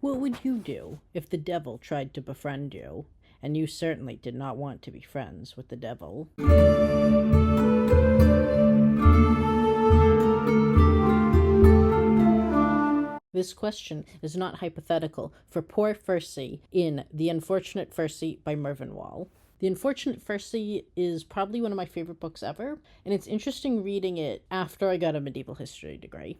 What would you do if the devil tried to befriend you? And you certainly did not want to be friends with the devil. This question is not hypothetical for poor Fursey in The Unfortunate Fursey by Mervyn Wall. The Unfortunate Fursey is probably one of my favorite books ever, and it's interesting reading it after I got a medieval history degree.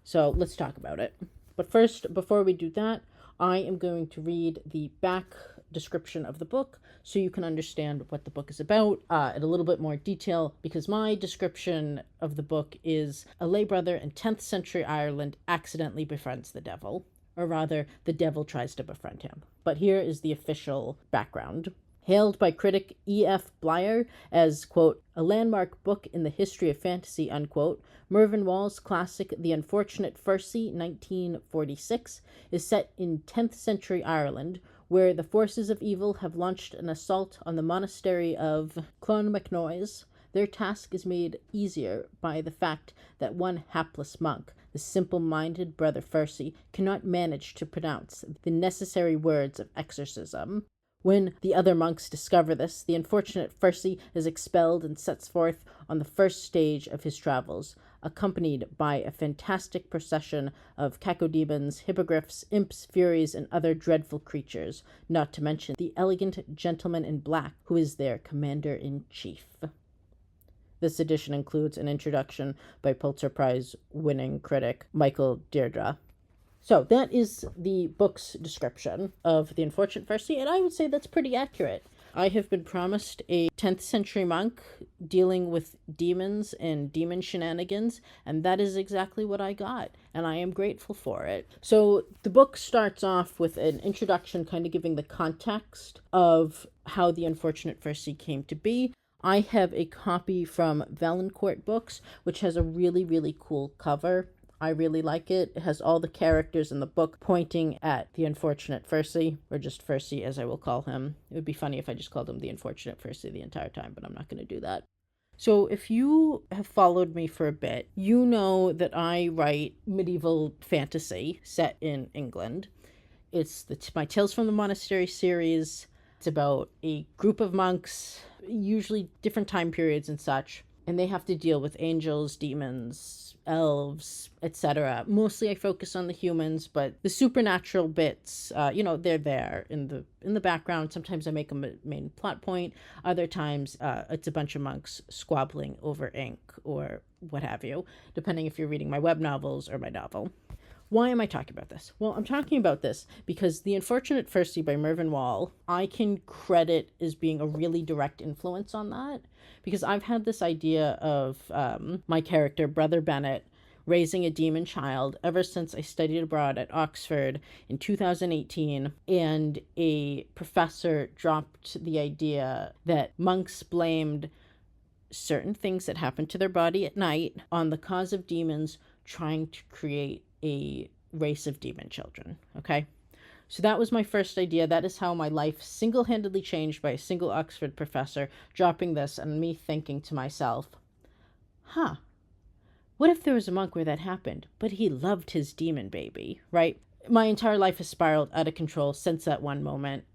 So let's talk about it. But first, before we do that, I am going to read the back description of the book so you can understand what the book is about in a little bit more detail, because my description of the book is a lay brother in 10th century Ireland accidentally befriends the devil, or rather, the devil tries to befriend him. But here is the official background. Hailed by critic E.F. Blyer as, quote, a landmark book in the history of fantasy, unquote, Mervyn Wall's classic The Unfortunate Fursey, 1946, is set in 10th century Ireland, where the forces of evil have launched an assault on the monastery of Clonmacnoise. Their task is made easier by the fact that one hapless monk, the simple-minded Brother Fursey, cannot manage to pronounce the necessary words of exorcism. When the other monks discover this, the unfortunate Fursey is expelled and sets forth on the first stage of his travels, accompanied by a fantastic procession of cacodemons, hippogriffs, imps, furies, and other dreadful creatures, not to mention the elegant gentleman in black, who is their commander-in-chief. This edition includes an introduction by Pulitzer Prize-winning critic Michael Deirdre. So that is the book's description of The Unfortunate Fursey, and I would say that's pretty accurate. I have been promised a 10th century monk dealing with demons and demon shenanigans, and that is exactly what I got, and I am grateful for it. So the book starts off with an introduction kind of giving the context of how The Unfortunate Fursey came to be. I have a copy from Valancourt Books, which has a really, really cool cover. I really like it. It has all the characters in the book pointing at the Unfortunate Fursey, or just Fursey as I will call him. It would be funny if I just called him the Unfortunate Fursey the entire time, but I'm not going to do that. So if you have followed me for a bit, you know that I write medieval fantasy set in England. It's my Tales from the Monastery series. It's about a group of monks, usually different time periods and such, and they have to deal with angels, demons, elves, etc. Mostly I focus on the humans, but the supernatural bits, they're there in the background. Sometimes I make them a main plot point. Other times it's a bunch of monks squabbling over ink or what have you, depending if you're reading my web novels or my novel. Why am I talking about this? Well, I'm talking about this because The Unfortunate Fursey by Mervyn Wall, I can credit as being a really direct influence on that, because I've had this idea of my character, Brother Bennett, raising a demon child ever since I studied abroad at Oxford in 2018, and a professor dropped the idea that monks blamed certain things that happened to their body at night on the cause of demons trying to create a race of demon children, okay? So that was my first idea. That is how my life single-handedly changed by a single Oxford professor dropping this and me thinking to myself, what if there was a monk where that happened, but he loved his demon baby, right? My entire life has spiraled out of control since that one moment.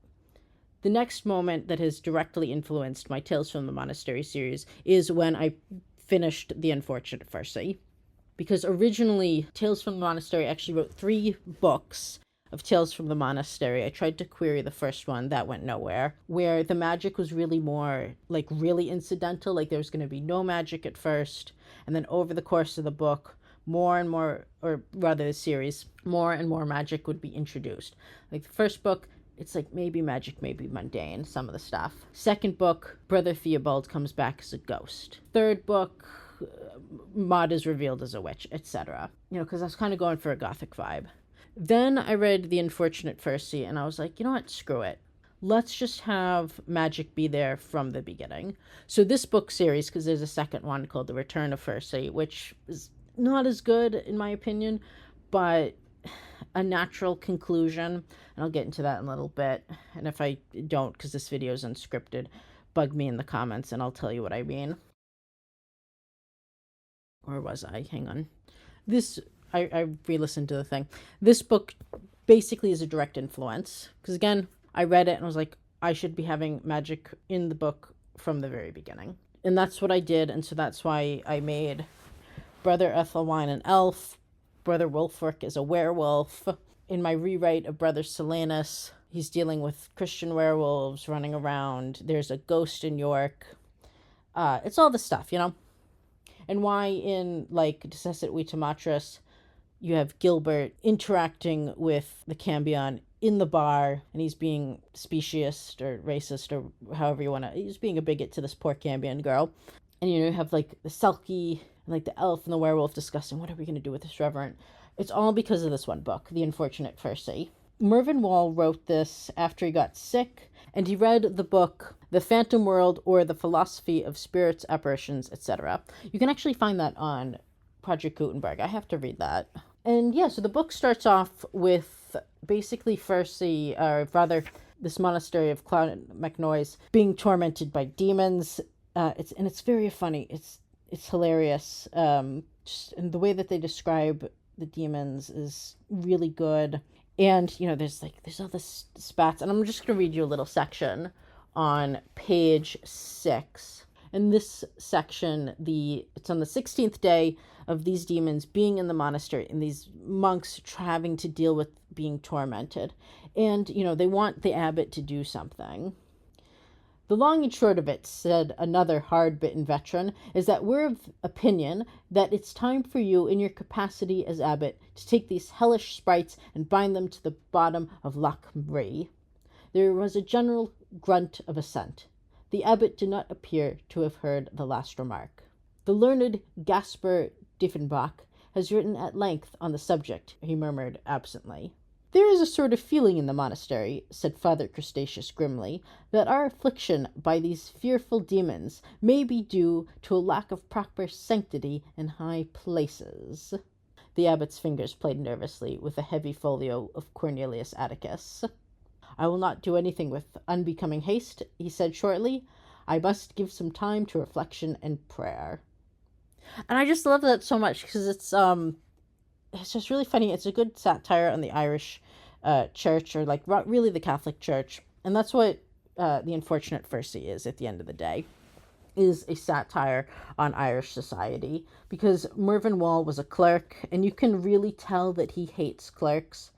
The next moment that has directly influenced my Tales from the Monastery series is when I finished The Unfortunate Fursey. Because originally, Tales from the Monastery actually wrote 3 books of Tales from the Monastery. I tried to query the first one, that went nowhere, where the magic was really more, really incidental, there was going to be no magic at first, and then over the course of the book, more and more, or rather the series, more and more magic would be introduced. The first book, it's maybe magic, maybe mundane, some of the stuff. Second book, Brother Theobald comes back as a ghost. Third book, Maud is revealed as a witch, etc. Because I was kind of going for a gothic vibe. Then I read The Unfortunate Fursey, and I was like, you know what, screw it. Let's just have magic be there from the beginning. So this book series, because there's a second one called The Return of Fursey, which is not as good, in my opinion, but a natural conclusion, and I'll get into that in a little bit. And if I don't, because this video is unscripted, bug me in the comments, and I'll tell you what I mean. Or was I? Hang on. I re-listened to the thing. This book basically is a direct influence. Because again, I read it and was like, I should be having magic in the book from the very beginning. And that's what I did, and so that's why I made Brother Ethelwine an elf, Brother Wulfric is a werewolf. In my rewrite of Brother Silanus, he's dealing with Christian werewolves running around. There's a ghost in York. It's all the stuff, you know? And why in, like, Decessit Vita Matris, you have Gilbert interacting with the Cambion in the bar, and he's being speciest or racist or however you want to. He's being a bigot to this poor Cambion girl. And you have, like, the Selkie, and, like, the elf and the werewolf discussing, what are we going to do with this reverend? It's all because of this one book, The Unfortunate Fursey. Mervyn Wall wrote this after he got sick, and he read the book The Phantom World or The Philosophy of Spirits, Apparitions, etc. You can actually find that on Project Gutenberg. I have to read that. And yeah, so the book starts off with basically Fursey, or rather this monastery of Clonmacnoise, being tormented by demons. It's very funny. It's hilarious. And the way that they describe the demons is really good. And, you know, there's all this spats. And I'm just going to read you a little section on page 6. In this section, it's on the 16th day of these demons being in the monastery and these monks having to deal with being tormented. And, you know, they want the abbot to do something. The long and short of it, said another hard-bitten veteran, is that we're of opinion that it's time for you, in your capacity as abbot, to take these hellish sprites and bind them to the bottom of Loch Ree. There was a general grunt of assent. The abbot did not appear to have heard the last remark. The learned Gaspar Diefenbach has written at length on the subject, he murmured absently. There is a sort of feeling in the monastery, said Father Crustaceus grimly, that our affliction by these fearful demons may be due to a lack of proper sanctity in high places. The abbot's fingers played nervously with a heavy folio of Cornelius Atticus. I will not do anything with unbecoming haste, he said shortly. I must give some time to reflection and prayer. And I just love that so much because it's just really funny. It's a good satire on the Irish church, or like really the Catholic Church. And that's what The Unfortunate Fursey is at the end of the day, is a satire on Irish society. Because Mervyn Wall was a clerk, and you can really tell that he hates clerks.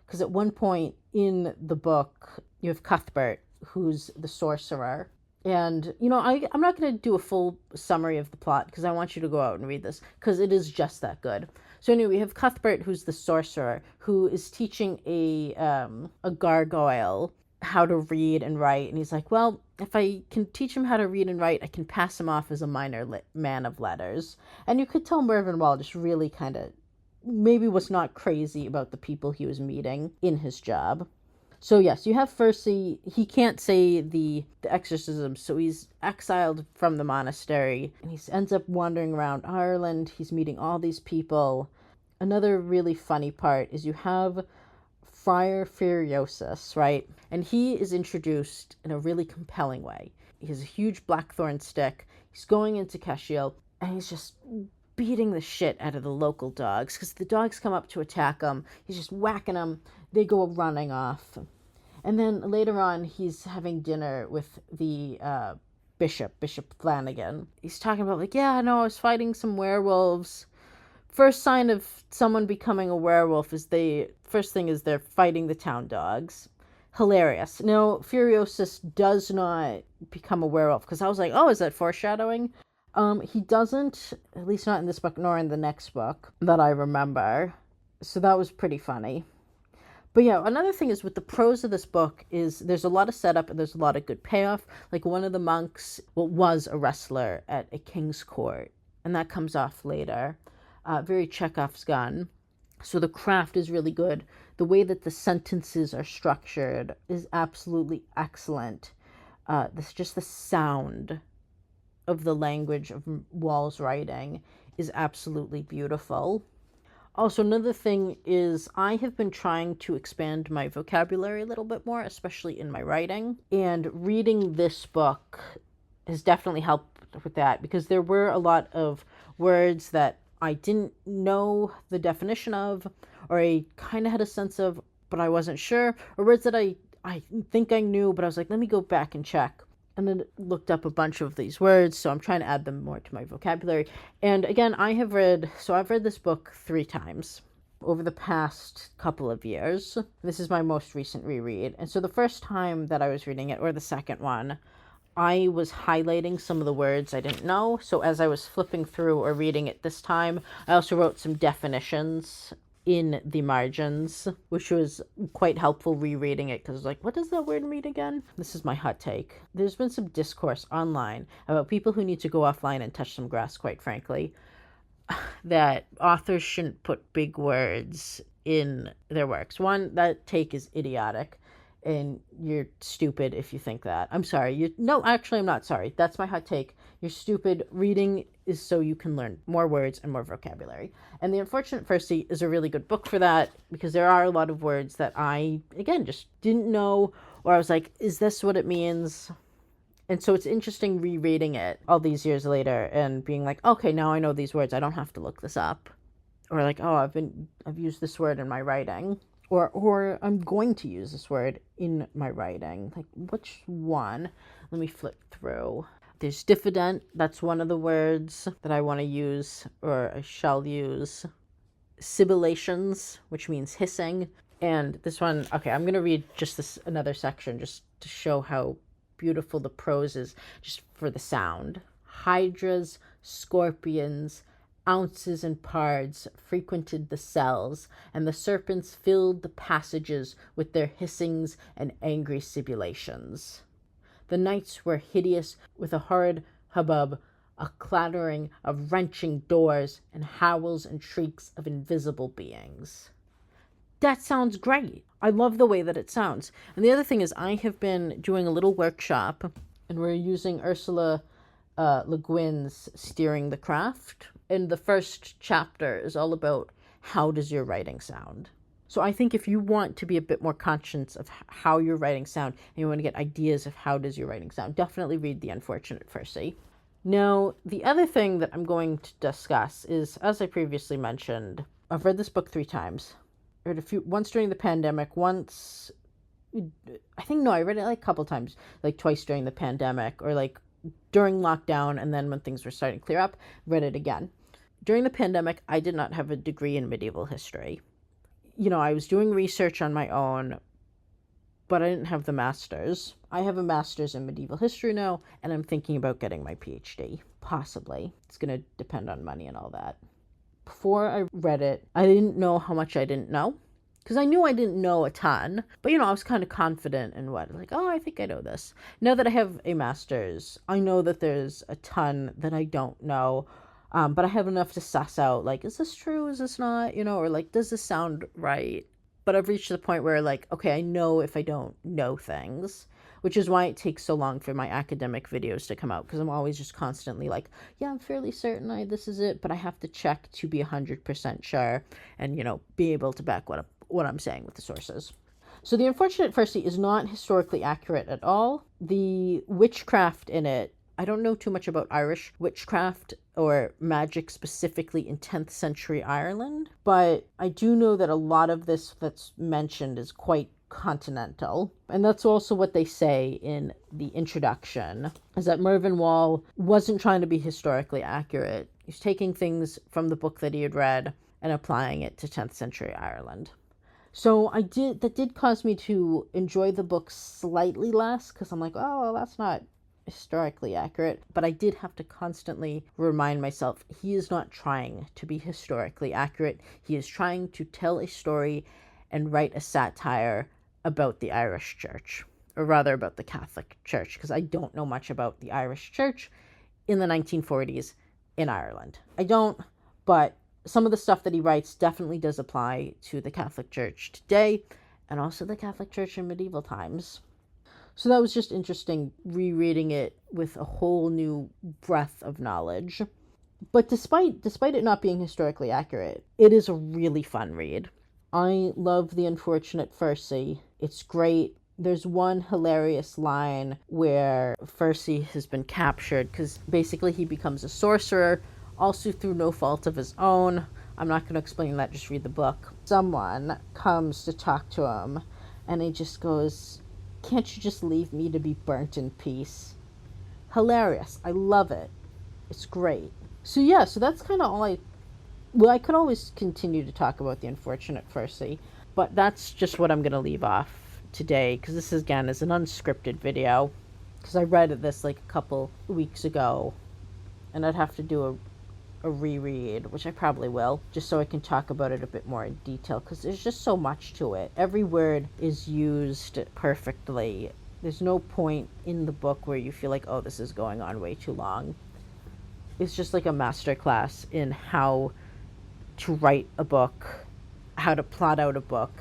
Because at one point in the book, you have Cuthbert, who's the sorcerer. And, you know, I'm not going to do a full summary of the plot because I want you to go out and read this because it is just that good. So anyway, we have Cuthbert, who's the sorcerer, who is teaching a gargoyle how to read and write. And he's like, well, if I can teach him how to read and write, I can pass him off as a minor man of letters. And you could tell Mervyn Wall just really kind of maybe was not crazy about the people he was meeting in his job. So yes, you have Fursey. He can't say the exorcism, so he's exiled from the monastery, and he ends up wandering around Ireland. He's meeting all these people. Another really funny part is you have Friar Furiosus, right? And he is introduced in a really compelling way. He has a huge blackthorn stick. He's going into Cashel, and he's just beating the shit out of the local dogs because the dogs come up to attack him. He's just whacking them. They go running off. And then later on, he's having dinner with the Bishop Flanagan. He's talking about, like, yeah, no, I was fighting some werewolves. First sign of someone becoming a werewolf is first thing is they're fighting the town dogs. Hilarious. No, Furiosus does not become a werewolf, because I was like, oh, is that foreshadowing? He doesn't, at least not in this book, nor in the next book that I remember. So that was pretty funny. But yeah, another thing is with the prose of this book is there's a lot of setup and there's a lot of good payoff. Like one of the monks was a wrestler at a king's court, and that comes off later. Very Chekhov's gun. So the craft is really good. The way that the sentences are structured is absolutely excellent. Just the sound of the language of Wall's writing is absolutely beautiful. Also, another thing is I have been trying to expand my vocabulary a little bit more, especially in my writing. And reading this book has definitely helped with that, because there were a lot of words that I didn't know the definition of, or I kind of had a sense of, but I wasn't sure, or words that I think I knew, but I was like, let me go back and check. And then looked up a bunch of these words, so I'm trying to add them more to my vocabulary. And again, I've read this book 3 times over the past couple of years. This is my most recent reread. And so the first time that I was reading it, or the second one, I was highlighting some of the words I didn't know. So as I was flipping through or reading it this time, I also wrote some definitions in the margins, which was quite helpful rereading it, because I was like, what does that word mean again? This is my hot take. There's been some discourse online about people who need to go offline and touch some grass, quite frankly, that authors shouldn't put big words in their works. One, that take is idiotic, and you're stupid if you think that. I'm sorry. No, actually, I'm not sorry. That's my hot take. You're stupid. Reading is so you can learn more words and more vocabulary. And The Unfortunate Fursey is a really good book for that, because there are a lot of words that I, again, just didn't know, or I was like, is this what it means? And so it's interesting rereading it all these years later and being like, okay, now I know these words. I don't have to look this up. Or like, oh, I've used this word in my writing. Or I'm going to use this word in my writing. Like, which one? Let me flip through. There's diffident. That's one of the words that I want to use, or I shall use. Sibilations, which means hissing. And this one, okay, I'm going to read just this another section just to show how beautiful the prose is, just for the sound. Hydras, scorpions, ounces and pards frequented the cells, and the serpents filled the passages with their hissings and angry sibilations. The nights were hideous with a horrid hubbub, a clattering of wrenching doors, and howls and shrieks of invisible beings. That sounds great. I love the way that it sounds. And the other thing is, I have been doing a little workshop, and we're using Ursula Le Guin's Steering the Craft. And the first chapter is all about how does your writing sound. So I think if you want to be a bit more conscious of how your writing sound, and you want to get ideas of how does your writing sound, definitely read The Unfortunate Fursey. Now, the other thing that I'm going to discuss is, as I previously mentioned, I've read this book 3 times. I read once during the pandemic, once, I read it like a couple times, like twice during the pandemic, or like during lockdown, and then when things were starting to clear up, read it again. During the pandemic, I did not have a degree in medieval history. I was doing research on my own, but I didn't have the master's. I have a master's in medieval history now, and I'm thinking about getting my PhD, possibly. It's going to depend on money and all that. Before I read it, I didn't know how much I didn't know, because I knew I didn't know a ton, but I was kind of confident in I think I know this. Now that I have a master's, I know that there's a ton that I don't know, but I have enough to suss out, is this true, is this not, or does this sound right? But I've reached the point where okay, I know if I don't know things, which is why it takes so long for my academic videos to come out, because I'm always just constantly yeah, I'm fairly certain this is it, but I have to check to be 100% sure and, be able to back what I'm saying with the sources. So The Unfortunate Fursey is not historically accurate at all. The witchcraft in it, I don't know too much about Irish witchcraft or magic specifically in 10th century Ireland, but I do know that a lot of this that's mentioned is quite continental. And that's also what they say in the introduction, is that Mervyn Wall wasn't trying to be historically accurate. He's taking things from the book that he had read and applying it to 10th century Ireland. So that did cause me to enjoy the book slightly less, because I'm oh, that's not historically accurate. But I did have to constantly remind myself, he is not trying to be historically accurate. He is trying to tell a story and write a satire about the Irish Church, or rather about the Catholic Church, because I don't know much about the Irish Church in the 1940s in Ireland. I don't, but some of the stuff that he writes definitely does apply to the Catholic Church today, and also the Catholic Church in medieval times. So that was just interesting, rereading it with a whole new breadth of knowledge. But despite it not being historically accurate, it is a really fun read. I love The Unfortunate Fursey. It's great. There's one hilarious line where Fursey has been captured, because basically he becomes a sorcerer, also through no fault of his own. I'm not going to explain that, just read the book. Someone comes to talk to him, and he just goes, "Can't you just leave me to be burnt in peace?" Hilarious. I love it. It's great. So yeah, so that's kind of all I could always continue to talk about The Unfortunate Fursey, but that's just what I'm going to leave off today, because this, again, is an unscripted video, because I read this like a couple weeks ago, and I'd have to do a reread, which I probably will, just so I can talk about it a bit more in detail, because there's just so much to it. Every word is used perfectly. There's no point in the book where you feel like, oh, this is going on way too long. It's just like a masterclass in how to write a book, how to plot out a book,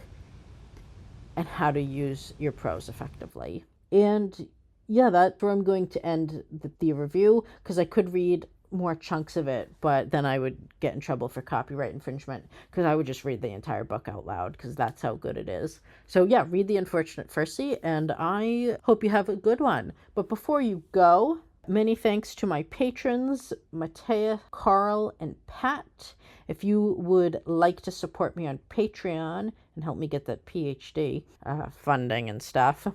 and how to use your prose effectively. And yeah, that's where I'm going to end the review, because I could read more chunks of it, but then I would get in trouble for copyright infringement, because I would just read the entire book out loud, because that's how good it is. So yeah, read The Unfortunate Fursey, and I hope you have a good one. But before you go, many thanks to my patrons, Matea, Carl, and Pat. If you would like to support me on Patreon and help me get that PhD funding and stuff,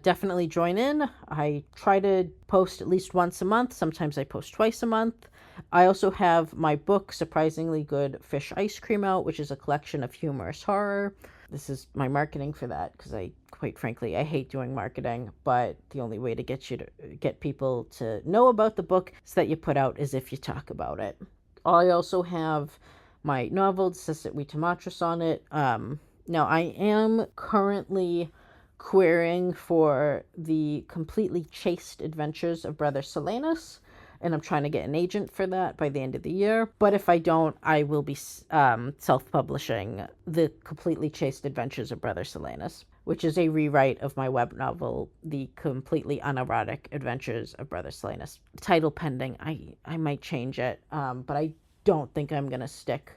definitely join in. I try to post at least once a month. Sometimes I post twice a month. I also have my book, Surprisingly Good Fish Ice Cream, out, which is a collection of humorous horror. This is my marketing for that, because quite frankly, I hate doing marketing, but the only way to get people to know about the book is that you put out is if you talk about it. I also have my novel, Decessit Vita Matris, on it. Now, I am currently querying for the completely chaste adventures of Brother Silenus, and I'm trying to get an agent for that by the end of the year. But if I don't, I will be self-publishing the completely chaste adventures of Brother Silenus, which is a rewrite of my web novel, The Completely Unerotic Adventures of Brother Silenus. Title pending. I might change it, but I don't think I'm going to stick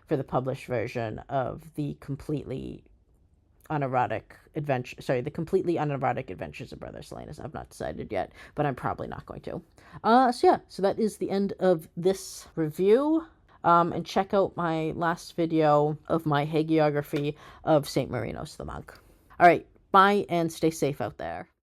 for the published version of The Completely Unerotic Adventures of Brother Silenus. I've not decided yet, but I'm probably not going to. So that is the end of this review. And check out my last video of my hagiography of St. Marinos the monk. All right, bye and stay safe out there.